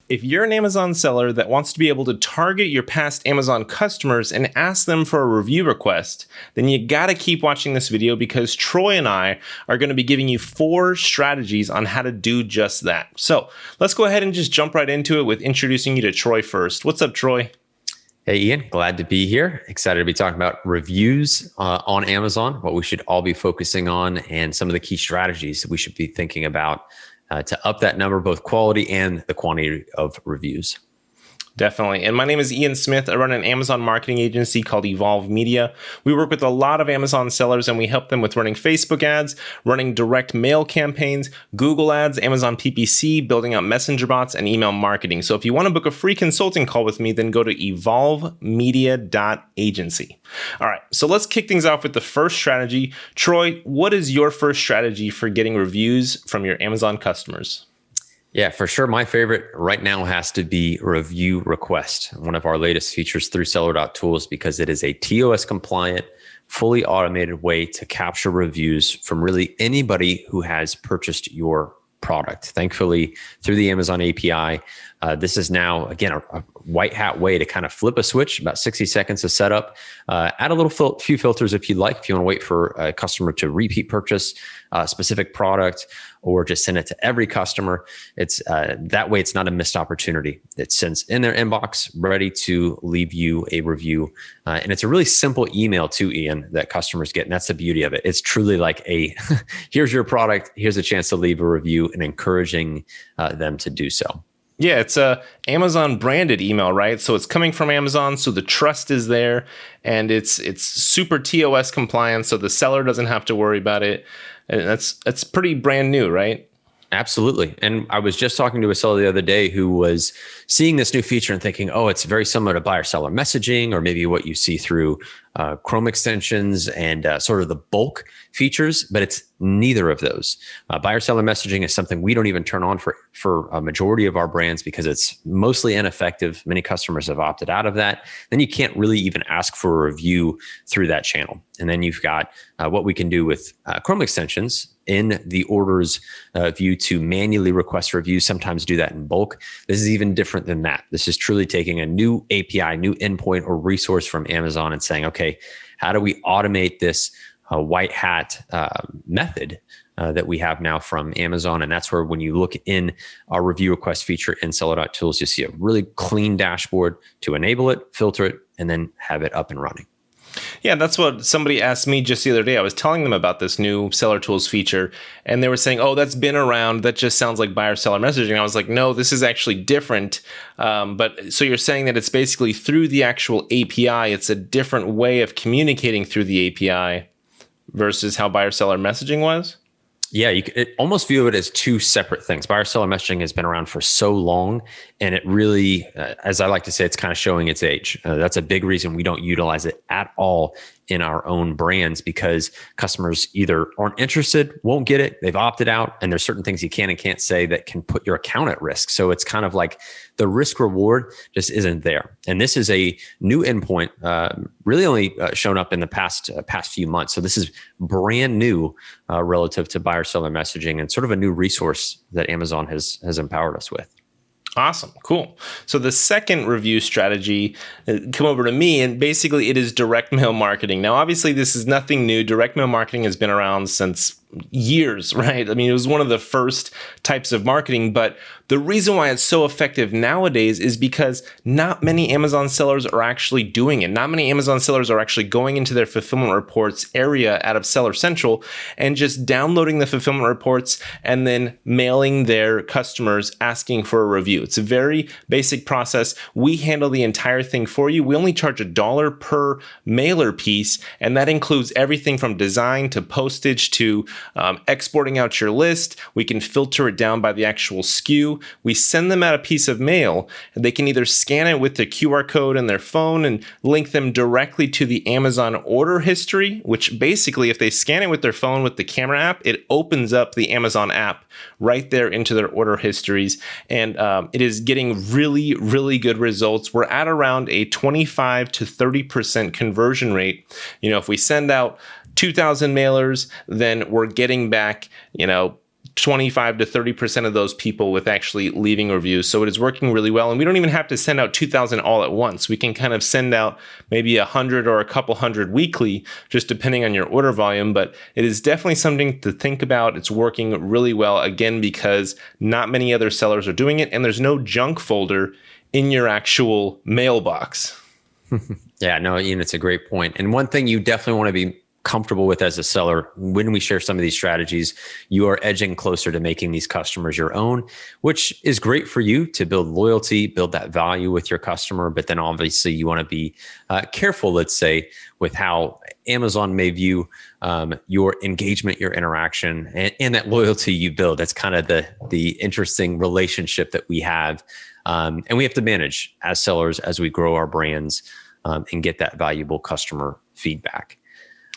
If you're an Amazon seller that wants to be able to target your past Amazon customers and ask them for a review request, then you gotta keep watching this video because Troy and I are gonna be giving you 4 strategies on how to do just that. So let's go ahead and just jump right into it with introducing you to Troy first. What's up, Troy? Hey, Ian, glad to be here. Excited to be talking about reviews on Amazon, what we should all be focusing on, and some of the key strategies that we should be thinking about to up that number, both quality and the quantity of reviews. Definitely. And my name is Ian Smith. I run an Amazon marketing agency called Evolve Media. We work with a lot of Amazon sellers and we help them with running Facebook ads, running direct mail campaigns, Google ads, Amazon PPC, building out messenger bots, and email marketing. So if you want to book a free consulting call with me, then go to evolvemedia.agency. All right, so let's kick things off with the first strategy. Troy, what is your first strategy for getting reviews from your Amazon customers? Yeah, for sure. My favorite right now has to be review request, one of our latest features through Seller.tools, because it is a TOS compliant, fully automated way to capture reviews from really anybody who has purchased your product. Thankfully, through the Amazon API, this is now, again, a white hat way to kind of flip a switch, about 60 seconds to set up. Add a little few filters if you'd like, if you want to wait for a customer to repeat purchase a specific product, or just send it to every customer. It's that way it's not a missed opportunity. It sends in their inbox, ready to leave you a review. And it's a really simple email too, Ian, that customers get. And that's the beauty of it. It's truly like a, here's your product, here's a chance to leave a review, and encouraging them to do so. Yeah, it's a Amazon branded email, right? So it's coming from Amazon, so the trust is there, and it's super TOS compliant, so the seller doesn't have to worry about it. And that's pretty brand new, right? Absolutely. And I was just talking to a seller the other day who was seeing this new feature and thinking, oh, it's very similar to buyer-seller messaging, or maybe what you see through Chrome extensions and sort of the bulk features, but it's neither of those. Buyer-seller messaging is something we don't even turn on for a majority of our brands because it's mostly ineffective. Many customers have opted out of that. Then you can't really even ask for a review through that channel. And then you've got what we can do with Chrome extensions in the orders view to manually request reviews, sometimes do that in bulk. This is even different than that. This is truly taking a new API, new endpoint or resource from Amazon and saying, okay, how do we automate this white hat method that we have now from Amazon? And that's where when you look in our review request feature in Seller.tools, you see a really clean dashboard to enable it, filter it, and then have it up and running. Yeah, that's what somebody asked me just the other day. I was telling them about this new Seller Tools feature, and they were saying, oh, that's been around. That just sounds like buyer-seller messaging. I was like, no, this is actually different. But so you're saying that it's basically through the actual API. It's a different way of communicating through the API versus how buyer-seller messaging was? Yeah, you could almost view it as two separate things. Buyer-seller messaging has been around for so long, and it really, as I like to say, it's kind of showing its age. That's a big reason we don't utilize it at all in our own brands, because customers either aren't interested, won't get it, they've opted out, and there's certain things you can and can't say that can put your account at risk. So it's kind of like the risk reward just isn't there. And this is a new endpoint, really only shown up in the past few months. So this is brand new relative to buyer-seller messaging, and sort of a new resource that Amazon has empowered us with. Awesome. Cool. So the second review strategy, come over to me, and basically it is direct mail marketing. Now, obviously, this is nothing new. Direct mail marketing has been around since years, right? I mean, it was one of the first types of marketing, but the reason why it's so effective nowadays is because not many Amazon sellers are actually doing it. Not many Amazon sellers are actually going into their fulfillment reports area out of Seller Central and just downloading the fulfillment reports and then mailing their customers asking for a review. It's a very basic process. We handle the entire thing for you. We only charge $1 per mailer piece, and that includes everything from design to postage to exporting out your list. We can filter it down by the actual SKU. We send them out a piece of mail, and they can either scan it with the QR code in their phone and link them directly to the Amazon order history, which basically, if they scan it with their phone with the camera app, it opens up the Amazon app right there into their order histories. And it is getting really, really good results. We're at around a 25 to 30% conversion rate. You know, if we send out 2,000 mailers, then we're getting back, 25 to 30% of those people with actually leaving reviews. So it is working really well. And we don't even have to send out 2,000 all at once. We can kind of send out maybe 100 or a couple hundred weekly, just depending on your order volume. But it is definitely something to think about. It's working really well, again, because not many other sellers are doing it. And there's no junk folder in your actual mailbox. Yeah, no, Ian, it's a great point. And one thing you definitely want to be comfortable with as a seller, when we share some of these strategies, you are edging closer to making these customers your own, which is great for you to build loyalty, build that value with your customer. But then obviously you want to be careful, let's say, with how Amazon may view your engagement, your interaction, and that loyalty you build. That's kind of the interesting relationship that we have. And we have to manage as sellers as we grow our brands and get that valuable customer feedback.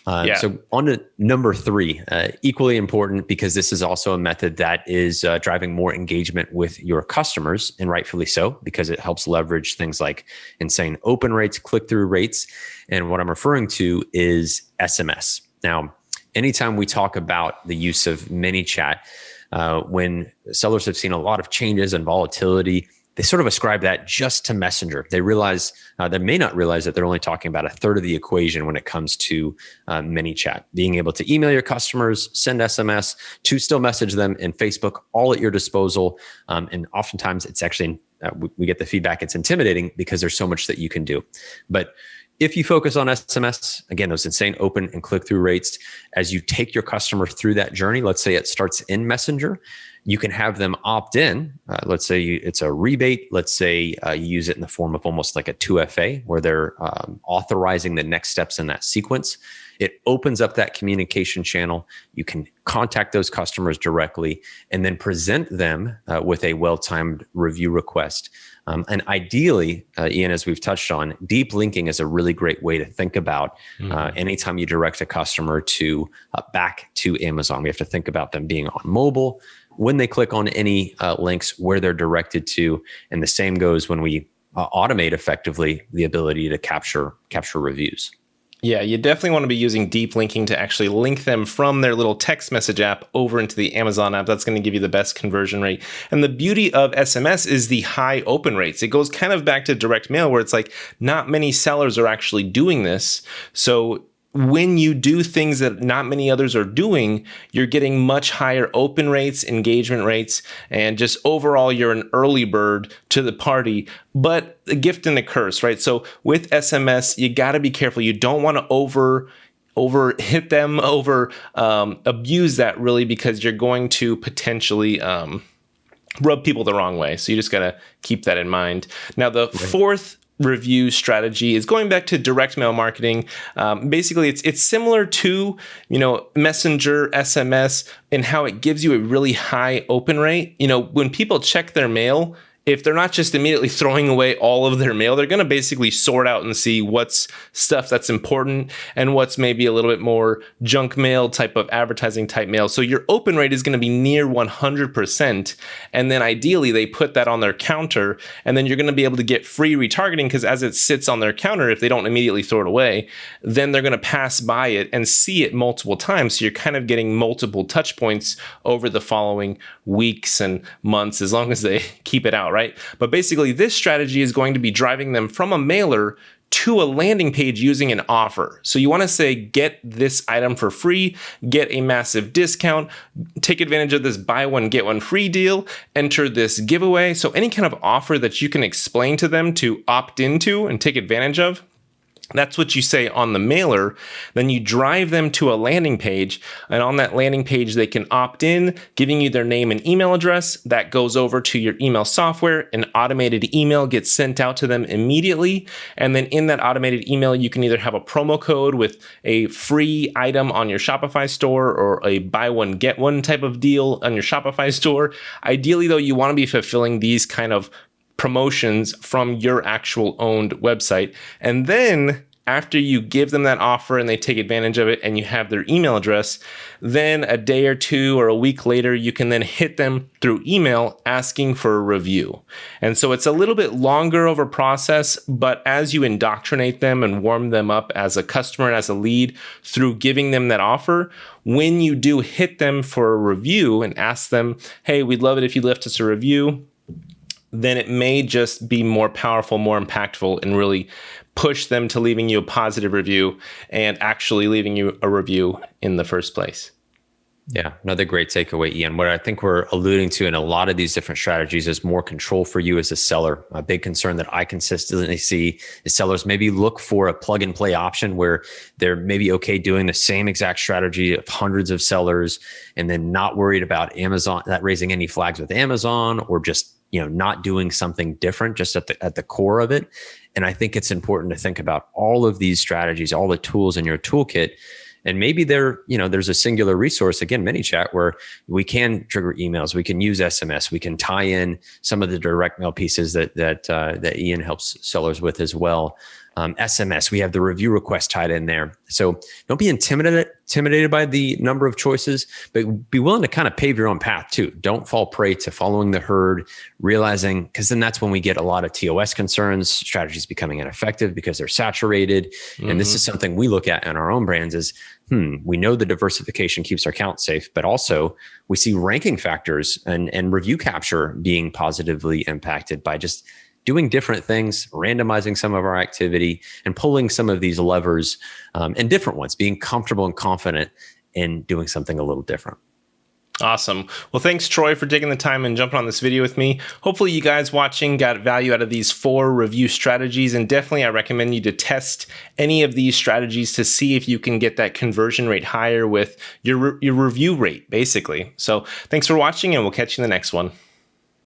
So on to number 3, equally important, because this is also a method that is driving more engagement with your customers, and rightfully so, because it helps leverage things like insane open rates, click-through rates. And what I'm referring to is SMS. Now, anytime we talk about the use of ManyChat, when sellers have seen a lot of changes and volatility, they sort of ascribe that just to Messenger. They realize, they may not realize that they're only talking about a third of the equation when it comes to ManyChat. Being able to email your customers, send SMS, to still message them in Facebook, all at your disposal. And oftentimes it's actually, we get the feedback, it's intimidating because there's so much that you can do. But if you focus on SMS, again, those insane open and click-through rates, as you take your customer through that journey, let's say it starts in Messenger, you can have them opt in. Let's say it's a rebate. Let's say you use it in the form of almost like a 2FA, where they're authorizing the next steps in that sequence. It opens up that communication channel. You can contact those customers directly and then present them with a well-timed review request. And ideally, Ian, as we've touched on, deep linking is a really great way to think about anytime you direct a customer to back to Amazon. We have to think about them being on mobile, when they click on any links, where they're directed to. And the same goes when we automate effectively the ability to capture reviews. Yeah, you definitely want to be using deep linking to actually link them from their little text message app over into the Amazon app. That's going to give you the best conversion rate. And the beauty of SMS is the high open rates. It goes kind of back to direct mail, where it's like not many sellers are actually doing this. So when you do things that not many others are doing, you're getting much higher open rates, engagement rates, and just overall, you're an early bird to the party, but a gift and a curse, right? So with SMS, you got to be careful. You don't want to over hit them, abuse that really, because you're going to potentially rub people the wrong way. So you just got to keep that in mind. Now, the fourth review strategy is going back to direct mail marketing. Basically, it's similar to Messenger, SMS, and how it gives you a really high open rate. When people check their mail, if they're not just immediately throwing away all of their mail, they're going to basically sort out and see what's stuff that's important and what's maybe a little bit more junk mail type of advertising type mail. So your open rate is going to be near 100%. And then ideally they put that on their counter, and then you're going to be able to get free retargeting, because as it sits on their counter, if they don't immediately throw it away, then they're going to pass by it and see it multiple times. So you're kind of getting multiple touch points over the following weeks and months, as long as they keep it out, right? But basically, this strategy is going to be driving them from a mailer to a landing page using an offer. So you want to say, get this item for free, get a massive discount, take advantage of this buy one, get one free deal, enter this giveaway. So any kind of offer that you can explain to them to opt into and take advantage of. That's what you say on the mailer. Then you drive them to a landing page, and on that landing page, they can opt in, giving you their name and email address. That goes over to your email software. An automated email gets sent out to them immediately. And then in that automated email, you can either have a promo code with a free item on your Shopify store, or a buy one, get one type of deal on your Shopify store. Ideally, though, you want to be fulfilling these kind of promotions from your actual owned website. And then After you give them that offer and they take advantage of it and you have their email address, then a day or two or a week later, you can then hit them through email asking for a review. And so it's a little bit longer of a process, but as you indoctrinate them and warm them up as a customer and as a lead through giving them that offer, when you do hit them for a review and ask them, hey, we'd love it if you left us a review, then it may just be more powerful, more impactful, and really push them to leaving you a positive review and actually leaving you a review in the first place. Yeah, another great takeaway, Ian. What I think we're alluding to in a lot of these different strategies is more control for you as a seller. A big concern that I consistently see is sellers maybe look for a plug and play option where they're maybe okay doing the same exact strategy of hundreds of sellers and then not worried about Amazon, not raising any flags with Amazon, or just not doing something different just at the core of it. And I think it's important to think about all of these strategies, all the tools in your toolkit. And maybe there's a singular resource, again, ManyChat, where we can trigger emails, we can use SMS, we can tie in some of the direct mail pieces that Ian helps sellers with as well. SMS, we have the review request tied in there. So don't be intimidated by the number of choices, but be willing to kind of pave your own path too. Don't fall prey to following the herd, realizing, because then that's when we get a lot of TOS concerns, strategies becoming ineffective because they're saturated. Mm-hmm. And this is something we look at in our own brands is, we know the diversification keeps our count safe, but also we see ranking factors and review capture being positively impacted by just doing different things, randomizing some of our activity, and pulling some of these levers and different ones, being comfortable and confident in doing something a little different. Awesome. Well, thanks, Troy, for taking the time and jumping on this video with me. Hopefully you guys watching got value out of these 4 review strategies. And definitely I recommend you to test any of these strategies to see if you can get that conversion rate higher with your review rate, basically. So thanks for watching, and we'll catch you in the next one.